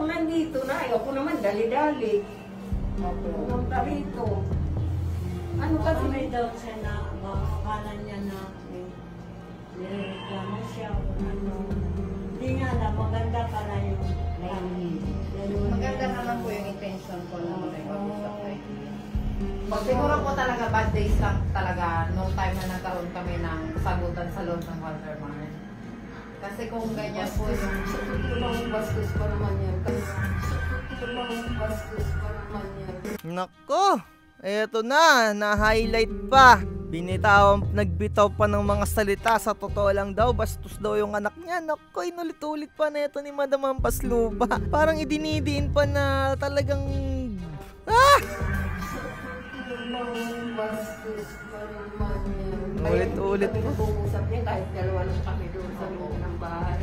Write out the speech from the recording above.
kung nandito na, ayoko naman dali-dali. Pumunta rito. Ano kasi may doubt siya na akala niya na nireklamo siya o ano. Hindi nga alam, maganda pala yung Maganda naman po yung intention ko na mag-usap kayo. Siguro po talaga bad days lang talaga nung time na nagkaroon kami ng sagutan sa loob ng Walter Mart. Kasi kung ganyan po yung bastos pa naman yan. Bastos pa naman yan. Nako, eto na highlight pa. Nagbitaw pa ng mga salita. Sa totoo lang daw, bastos daw yung anak niya. Nako, inulit-ulit pa na ito ni Madam Ampasluba. Parang idinidiin pa na talagang... Bastos pa naman yan. Ulit-ulit pa. Nag-uusap niya kahit dalawa lang kami doon sa loob ng bahay.